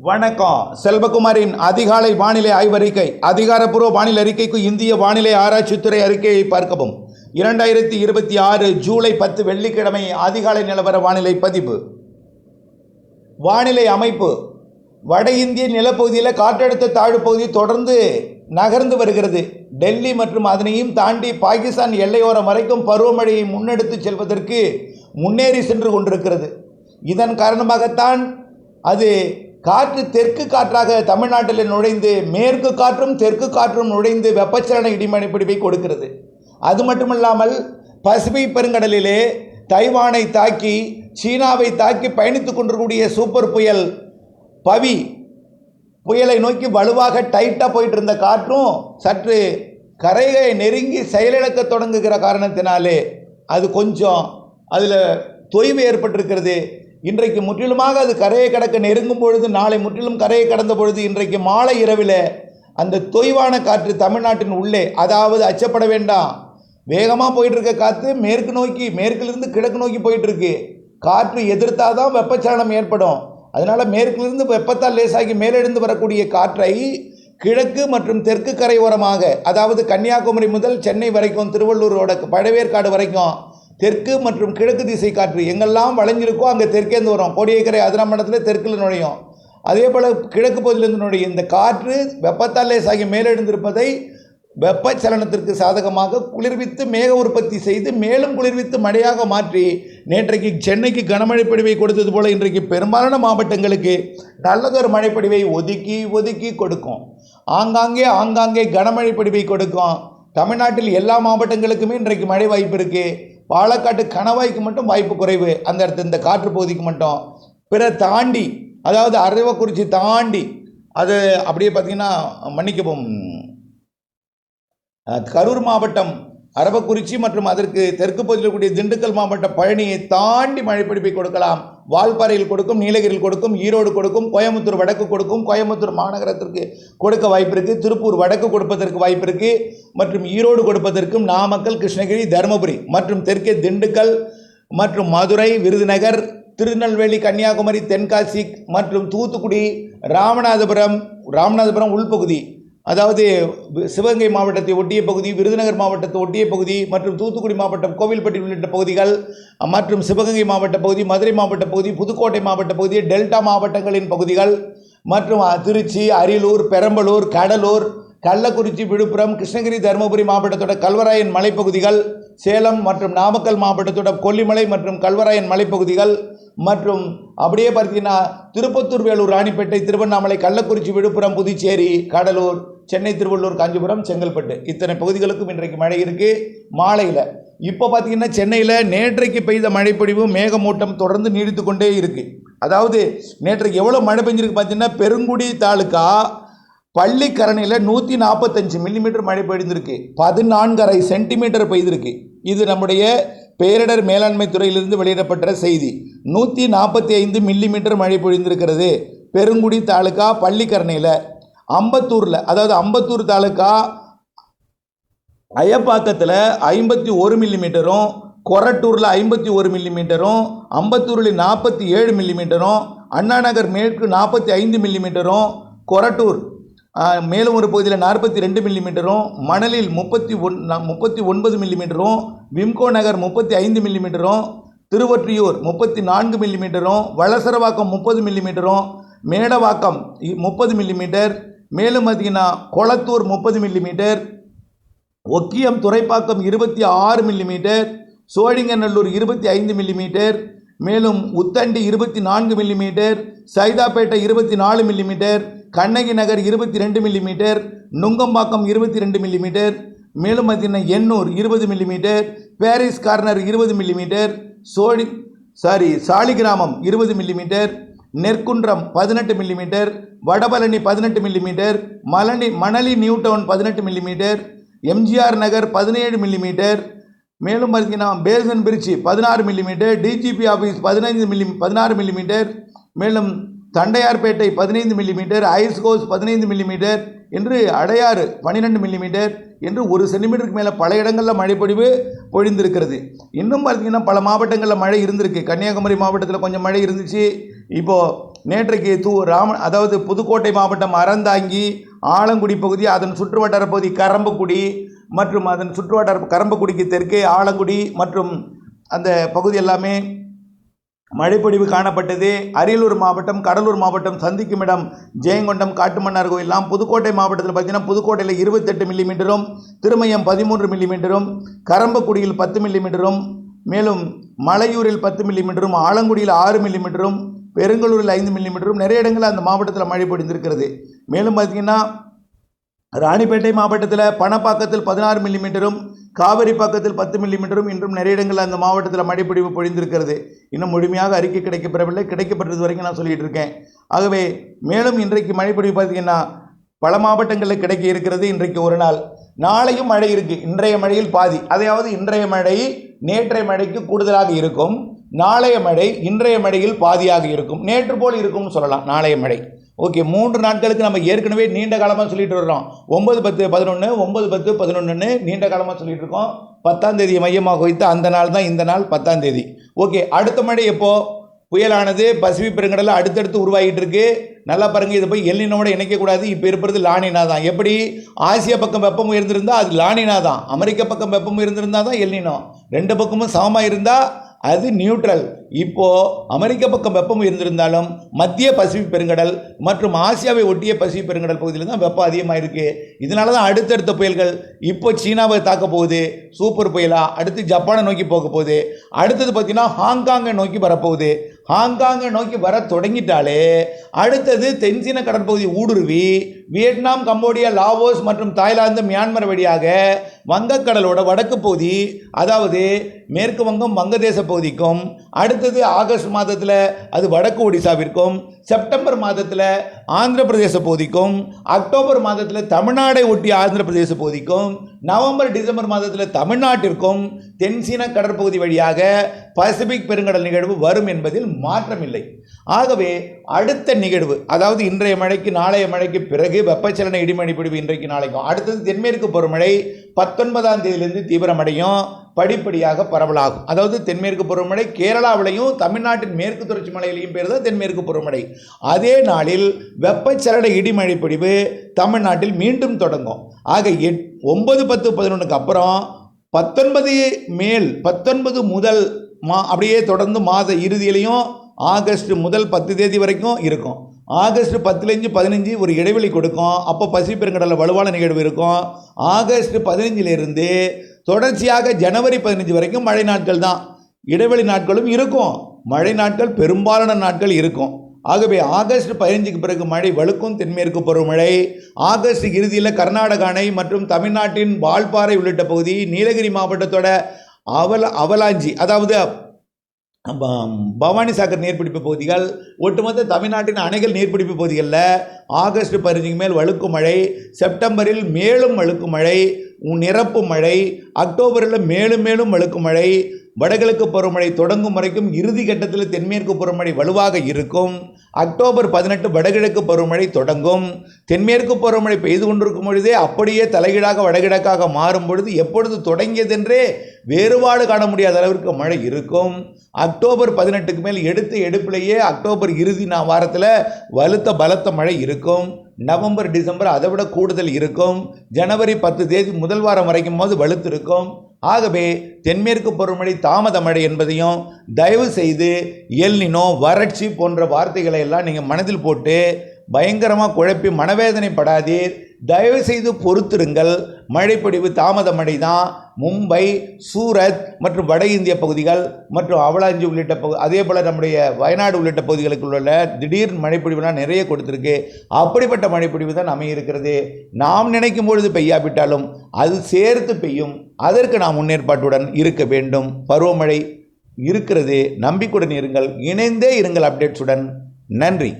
வணக்கம். செல்வகுமாரின் அதிகாலை வானிலை ஆய்வறிக்கை. அதிகாரப்பூர்வ வானிலை அறிக்கைக்கு இந்திய வானிலை ஆராய்ச்சித்துறை அறிக்கையை பார்க்கவும். 2026 ஜூலை 10 வெள்ளிக்கிழமை அதிகாலை நிலவர வானிலை பதிவு. வானிலை அமைப்பு. வட இந்திய நிலப்பகுதியில் காற்றழுத்த தாழ்வு பகுதி தொடர்ந்து நகர்ந்து வருகிறது. டெல்லி மற்றும் அதனையும் தாண்டி பாகிஸ்தான் எல்லையோரம் வரைக்கும் பருவமழையை முன்னெடுத்து செல்வதற்கு முன்னேறி சென்று கொண்டிருக்கிறது. இதன் காரணமாகத்தான் அது காற்று தெற்கு காற்றாக தமிழ்நாட்டில் நுழைந்து மேற்கு காற்றும் தெற்கு காற்றும் நுழைந்து வெப்பச்சலன இடிமழை பிடிப்பை கொடுக்கிறது. அது மட்டுமல்லாமல் பசிபிக் பெருங்கடலிலே தைவானை தாக்கி சீனாவை தாக்கி பயணித்து கொண்டிருக்கக்கூடிய சூப்பர் புயல் பவி புயலை நோக்கி வலுவாக டைட்டாக போயிட்டு இருந்த காற்றும் சற்று கரையை நெருங்கி செயலிழக்க தொடங்குகிற காரணத்தினாலே அது கொஞ்சம் அதில் தொய்வு ஏற்பட்டிருக்கிறது. இன்றைக்கு முற்றிலுமாக அது கரையை கடக்க நெருங்கும் பொழுது, நாளை முற்றிலும் கரையை கடந்த பொழுது, இன்றைக்கு மாலை இரவில் அந்த தொய்வான காற்று தமிழ்நாட்டின் உள்ளே, அதாவது அச்சப்பட வேண்டாம், வேகமாக போயிட்டுருக்க காற்று மேற்கு நோக்கி, மேற்கிலிருந்து கிழக்கு நோக்கி போயிட்டுருக்கு. காற்று எதிர்த்தால் தான் வெப்பச்சலனம் ஏற்படும். அதனால் மேற்கிலிருந்து வெப்பத்தால் லேசாகி மேலெழுந்து வரக்கூடிய காற்றை கிழக்கு மற்றும் தெற்கு கரை ஓரமாக, அதாவது கன்னியாகுமரி முதல் சென்னை வரைக்கும், திருவள்ளூரோட பழவேற்காடு வரைக்கும் தெற்கு மற்றும் கிழக்கு திசை காற்று எங்கெல்லாம் வளைஞ்சிருக்கோ அங்கே தெற்கேந்து வரும். கோடியக்கரை அதிராமண்டலத்தில் தெற்கில் நுழையும். அதே போல் கிழக்கு பகுதியிலிருந்து நுழையும். இந்த காற்று வெப்பத்தால் லேசாகி மேலெழுந்திருப்பதை வெப்பச்சலனத்திற்கு சாதகமாக குளிர்வித்து மேக உற்பத்தி செய்து மேலும் குளிர்வித்து மழையாக மாற்றி நேற்றைக்கு சென்னைக்கு கனமழை பொழிவை கொடுத்தது போல் இன்றைக்கு பெரும்பாலான மாவட்டங்களுக்கு நல்லதொரு மழைப்பொழிவை ஒதுக்கி ஒதுக்கி கொடுக்கும். ஆங்காங்கே கனமழை பொழிவை கொடுக்கும். தமிழ்நாட்டில் எல்லா மாவட்டங்களுக்குமே இன்றைக்கு மழை வாய்ப்பு இருக்குது. பாலக்காட்டு கணவாய்க்கு மட்டும் வாய்ப்பு குறைவு. அந்த இடத்துல இந்த காற்று பகுதிக்கு மட்டும். பிற தாண்டி, அதாவது அரவக்குறிச்சி தாண்டி அது அப்படியே பார்த்திங்கன்னா மன்னிக்கவும், கரூர் மாவட்டம் அரவக்குறிச்சி மற்றும் அதற்கு தெற்கு பகுதியில் கூடிய திண்டுக்கல் மாவட்டம் பழனியை தாண்டி மழைப்பிடிப்பை கொடுக்கலாம். வால்பாறையில் கொடுக்கும், நீலகிரியில் கொடுக்கும், ஈரோடு கொடுக்கும், கோயம்புத்தூர் வடக்கு கொடுக்கும், கோயம்புத்தூர் மாநகரத்திற்கு கொடுக்க வாய்ப்பு இருக்குது, திருப்பூர் வடக்கு கொடுப்பதற்கு வாய்ப்பு இருக்குது, மற்றும் ஈரோடு கொடுப்பதற்கும் நாமக்கல், கிருஷ்ணகிரி, தருமபுரி மற்றும் தெற்கே திண்டுக்கல் மற்றும் மதுரை, விருதுநகர், திருநெல்வேலி, கன்னியாகுமரி, தென்காசி மற்றும் தூத்துக்குடி, ராமநாதபுரம் உள்பகுதி, அதாவது சிவகங்கை மாவட்டத்தை ஒட்டிய பகுதி, விருதுநகர் மாவட்டத்தை ஒட்டிய பகுதி மற்றும் தூத்துக்குடி மாவட்டம், கோவில்பட்டி உள்ளிட்ட பகுதிகள் மற்றும் சிவகங்கை மாவட்ட பகுதி, மதுரை மாவட்ட பகுதி, புதுக்கோட்டை மாவட்ட பகுதி, டெல்டா மாவட்டங்களின் பகுதிகள் மற்றும் திருச்சி, அரியலூர், பெரம்பலூர், கடலூர், கள்ளக்குறிச்சி, விழுப்புரம், கிருஷ்ணகிரி, தருமபுரி மாவட்டத்தோட கல்வராயன் மலைப்பகுதிகள், சேலம் மற்றும் நாமக்கல் மாவட்டத்தோட கொல்லிமலை மற்றும் கல்வராயன் மலைப்பகுதிகள் மற்றும் அப்படியே பார்த்தீங்கன்னா திருப்பத்தூர், வேலூர், ராணிப்பேட்டை, திருவண்ணாமலை, கள்ளக்குறிச்சி, விழுப்புரம், புதுச்சேரி, கடலூர், சென்னை, திருவள்ளூர், காஞ்சிபுரம், செங்கல்பட்டு இத்தனை பகுதிகளுக்கும் இன்றைக்கு மழை இருக்குது. மாலையில் இப்போ பார்த்திங்கன்னா சென்னையில் நேற்றைக்கு பெய்த மழைப்பொழிவு மேகமூட்டம் தொடர்ந்து நீடித்து கொண்டே இருக்குது. அதாவது நேற்றைக்கு எவ்வளோ மழை பெஞ்சிருக்கு பார்த்தீங்கன்னா, பெருங்குடி தாலுக்கா பள்ளிக்கரணையில் 145 மில்லிமீட்டர் மழை பெய்திருக்கு. 14.5 சென்டிமீட்டர் பெய்திருக்கு. இது நம்முடைய பேரிடர் மேலாண்மை துறையிலிருந்து வெளியிடப்பட்ட செய்தி. 145 மில்லிமீட்டர் மழை பொழிந்திருக்கிறது பெருங்குடி தாலுக்கா பள்ளிக்கரணையில். அம்பத்தூரில், அதாவது அம்பத்தூர் தாலுக்கா அயப்பாக்கத்தில் 51 மில்லிமீட்டரும், கொரட்டூரில் 51 மில்லிமீட்டரும், அம்பத்தூரில் 47 மில்லிமீட்டரும், அண்ணாநகர் மேற்கு 45 மில்லிமீட்டரும், கொரட்டூர் மேலும் ஒரு பகுதியில் 42 மில்லிமீட்டரும், மணலில் 39 மில்லிமீட்டரும், விம்கோ நகர் 35 மில்லிமீட்டரும், திருவொற்றியூர் 34 மில்லிமீட்டரும், வளசரவாக்கம் 30 மில்லிமீட்டரும், மேடவாக்கம் 30 மில்லிமீட்டர், மேலும் பார்த்தீங்கன்னா Kolathur 30 millimetre, Okkiyam Thoraipakkam 26 millimetre, Sholinganallur 25 millimetre, மேலும் Uthandi 24 millimetre, Saidapet 24 millimetre, Kannagi Nagar 22 millimetre, Nungambakkam 22 millimetre, மேலும் பார்த்தீங்கன்னா Ennore 20 millimetre, Parrys Corner 20 millimetre, Saligramam 20 millimetre, Nerkundram 18 millimetre, Vadapalani 18 millimetre, Manali new town 18 millimetre, MGR Nagar 17 millimetre, மேலும் பார்த்தீங்கன்னா basin bridge 16 millimetre, DGP office 16 millimetre, மேலும் தண்டையார்பேட்டை 15 மில்லிமீட்டர், ஐஸ்கோஸ் 15 மில்லிமீட்டர் என்று அடையாறு 12 மில்லிமீட்டர் என்று 1 சென்டிமீட்டருக்கு மேலே பல இடங்களில் மழைப்பொழிவு பொழிந்திருக்கிறது. இன்னும் பார்த்தீங்கன்னா பல மாவட்டங்களில் மழை இருந்திருக்கு. கன்னியாகுமரி மாவட்டத்தில் கொஞ்சம் மழை இருந்துச்சு. இப்போது நேற்றைக்கு அதாவது புதுக்கோட்டை மாவட்டம் அறந்தாங்கி, ஆலங்குடி பகுதி, அதன் சுற்றுவட்டார பகுதி கரம்பக்குடி மற்றும் அதன் சுற்றுவட்டார கரம்பக்குடிக்கு தெற்கே ஆலங்குடி மற்றும் அந்த பகுதி எல்லாமே மழைப்பொழிவு காணப்பட்டது. அரியலூர் மாவட்டம், கடலூர் மாவட்டம் சந்திக்கும் இடம் ஜெயங்கொண்டம், காட்டுமன்னார் கோயிலாம். புதுக்கோட்டை மாவட்டத்தில் பார்த்தீங்கன்னா புதுக்கோட்டையில் 28 மில்லிமீட்டரும், திருமயம் 13 மில்லிமீட்டரும், கரம்பக்குடியில் 10 மில்லிமீட்டரும், மேலும் மலையூரில் 10 மில்லிமீட்டரும், ஆலங்குடியில் 6 மில்லிமீட்டரும், பெருங்கலூரில் 5 மில்லிமீட்டரும் நிறைய இடங்களில் அந்த மாவட்டத்தில் மழை பொழிந்திருக்கிறது. மேலும் பார்த்திங்கன்னா ராணிப்பேட்டை மாவட்டத்தில் பணப்பாக்கத்தில் 16 மில்லிமீட்டரும், காவிரிப்பாக்கத்தில் 10 மில்லிமீட்டரும் இன்றும் நிறைய இடங்களில் அந்த மாவட்டத்தில் மழைப்பொழிவு பொழிந்திருக்கிறது. இன்னும் முழுமையாக அறிக்கை கிடைக்கப்பெறவில்லை. கிடைக்கப்பட்டது வரைக்கும் நான் சொல்லிகிட்டு இருக்கேன். ஆகவே மேலும் இன்றைக்கு மழைப்பொழிவு பார்த்திங்கன்னா பல மாவட்டங்களில் கிடைக்க இருக்கிறது. இன்றைக்கு ஒரு நாள், நாளையும் மழை இருக்குது. இன்றைய மழையில் பாதி, அதாவது இன்றைய மழை நேற்றைய மழைக்கு கூடுதலாக இருக்கும். நாளைய மழை இன்றைய மழையில் பாதியாக இருக்கும். நேற்று போல் இருக்கும்னு சொல்லலாம் நாளைய மழை. ஓகே, 3 நாட்களுக்கு நம்ம ஏற்கனவே நீண்ட காலமாக சொல்லிட்டு வர்றோம். 9, 10, 11, 9, 10, 11ன்னு நீண்ட காலமாக சொல்லிட்டு இருக்கோம். 10ஆம் தேதியை மையமாக வைத்து அந்த நாள் தான் இந்த நாள், 10ஆம் தேதி. ஓகே, அடுத்த மழை எப்போ? புயலானது பசிபிக் பெருங்கடலில் அடுத்தடுத்து உருவாகிட்டு இருக்கு. நல்லா பாருங்கள், இதை போய் எல்னினோட இணைக்கக்கூடாது. இப்போ இருப்பது லானினா தான். எப்படி ஆசியா பக்கம் வெப்பம் உயர்ந்திருந்தால் அது லானினா தான், அமெரிக்க பக்கம் வெப்பம் உயர்ந்திருந்தால் தான் எல்னினோ. 2 பக்கமும் சமமாக இருந்தால் அது நியூட்ரல். இப்போது அமெரிக்க பக்கம் வெப்பம் இருந்திருந்தாலும் மத்திய பசிபிக் பெருங்கடல் மற்றும் ஆசியாவை ஒட்டிய பசிபிக் பெருங்கடல் பகுதியில் தான் வெப்பம் அதிகமாக இருக்குது. இதனால தான் அடுத்தடுத்த புயல்கள் இப்போ சீனாவை தாக்க போகுது, சூப்பர் புயலாக. அடுத்து ஜப்பானை நோக்கி போக போகுது. அடுத்தது பார்த்திங்கன்னா ஹாங்காங்கை நோக்கி வரப்போகுது. ஹாங்காங்கை நோக்கி வர தொடங்கிட்டாலே அடுத்தது தென்சீன கடற்பகுதி ஊடுருவி வியட்நாம், கம்போடியா, லாவோஸ் மற்றும் தாய்லாந்து, மியான்மர் வழியாக வங்கக்கடலோட வடக்கு பகுதி, அதாவது மேற்கு வங்கம், வங்கதேச பகுதிக்கும், அடுத்தது ஆகஸ்ட் மாதத்தில் அது வடக்கு ஒடிசாவிற்கும், செப்டம்பர் மாதத்தில் ஆந்திர பிரதேச பகுதிக்கும், அக்டோபர் மாதத்தில் தமிழ்நாடை ஒட்டிய ஆந்திர பிரதேச பகுதிக்கும், நவம்பர் டிசம்பர் மாதத்தில் தமிழ்நாட்டிற்கும் தென்சீன கடற்பகுதி வழியாக பசிபிக் பெருங்கடல் நிகழ்வு வரும் என்பதில் மாற்றமில்லை. ஆகவே அடுத்த நிகழ்வு, அதாவது இன்றைய மழைக்கு நாளைய மழைக்கு பிறகு வெப்பச்சலன இடிமழை பொழிவு இன்றைக்கு நாளைக்கும். அடுத்தது தென்மேற்கு பருவமழை 19ஆம் தேதியிலிருந்து தீவிரமடையும், படிப்படியாக பரவலாகும். அதாவது தென்மேற்கு பருவமழை கேரளாவிலையும் தமிழ்நாட்டின் மேற்கு தொடர்ச்சி மலையிலையும் பேர் தான் தென்மேற்கு பருவமழை. அதே நாளில் வெப்பச்சலன இடிமழை பொழிவு தமிழ்நாட்டில் மீண்டும் தொடங்கும். ஆக 9, 10, 11க்கு அப்புறம் 19 முதல் அப்படியே தொடர்ந்து மாத இறுதியிலையும் ஆகஸ்ட் முதல் 10 தேதி வரைக்கும் இருக்கும். ஆகஸ்ட் 10லேருந்து 15 ஒரு இடைவெளி கொடுக்கும். அப்போ பசிபிக் பெருங்கடலில் வலுவான நிகழ்வு இருக்கும். ஆகஸ்ட் 15லிருந்து தொடர்ச்சியாக ஜனவரி 15 வரைக்கும் மழை நாட்கள் தான். இடைவெளி நாட்களும் இருக்கும், மழை நாட்கள் பெரும்பாலான நாட்கள் இருக்கும். ஆகவே ஆகஸ்ட் 15க்கு பிறகு மழை வலுக்கும். தென்மேற்கு பருவமழை ஆகஸ்ட் இறுதியில் கர்நாடக அணை மற்றும் தமிழ்நாட்டின் வால்பாறை உள்ளிட்ட பகுதி, நீலகிரி மாவட்டத்தோட அவலாஞ்சி, அதாவது பவானி சாகர் நீர்பிடிப்பு பகுதிகள், ஒட்டுமொத்த தமிழ்நாட்டின் அணைகள் நீர்பிடிப்பு பகுதிகளில் ஆகஸ்ட் 15க்கு மேல் வழுக்கும் மழை, செப்டம்பரில் மேலும் வழுக்கும் மழை, நிரப்பு மழை, அக்டோபரில் மேலும் மேலும் வழுக்கும் மழை, வடகிழக்கு பருவமழை தொடங்கும் வரைக்கும் இறுதி கட்டத்தில் தென்மேற்கு பருவமழை வலுவாக இருக்கும். அக்டோபர் 18 வடகிழக்கு பருவமழை தொடங்கும். தென்மேற்கு பருவமழை பெய்து கொண்டிருக்கும் பொழுதே அப்படியே தலைகீழாக வடகிழக்காக மாறும் பொழுது எப்பொழுது தொடங்கியதென்றே வேறுபாடு காண முடியாத அளவிற்கு மழை இருக்கும். அக்டோபர் 18க்கு மேல் எடுத்த எடுப்பிலேயே அக்டோபர் இறுதி வாரத்தில் வலுத்த பலத்த மழை இருக்கும். நவம்பர் டிசம்பர் அதை விட கூடுதல் இருக்கும். ஜனவரி 10 தேதி முதல் வாரம் வரைக்கும் போது வலுத்து இருக்கும். ஆகவே தென்மேற்கு பருவமழை தாமத மழை என்பதையும் தயவு செய்து எல்னினோ, வறட்சி போன்ற வார்த்தைகளை எல்லாம் நீங்கள் மனதில் போட்டு பயங்கரமாக குழப்பி மனவேதனைப்படாதீர். தயவு செய்து பொறுத்திருங்கள். மழைப்பொழிவு தாமத மழை தான். மும்பை, சூரத் மற்றும் வட இந்திய பகுதிகள் மற்றும் அவலாஞ்சி உள்ளிட்ட அதே போல் நம்முடைய வயநாடு உள்ளிட்ட பகுதிகளுக்கு உள்ள திடீர் மழைப்பொழிவுலாம் நிறைய கொடுத்துருக்கு. அப்படிப்பட்ட மழைப்பொழிவு தான் அமையிருக்கிறது. நாம் நினைக்கும் பொழுது பெய்யாவிட்டாலும் அது சேர்த்து பெய்யும். அதற்கு நாம் முன்னேற்பாட்டுடன் இருக்க வேண்டும். பருவமழை இருக்கிறது, நம்பிக்கையுடன் இருங்கள், இணைந்தே இருங்கள் அப்டேட்ஸுடன். நன்றி.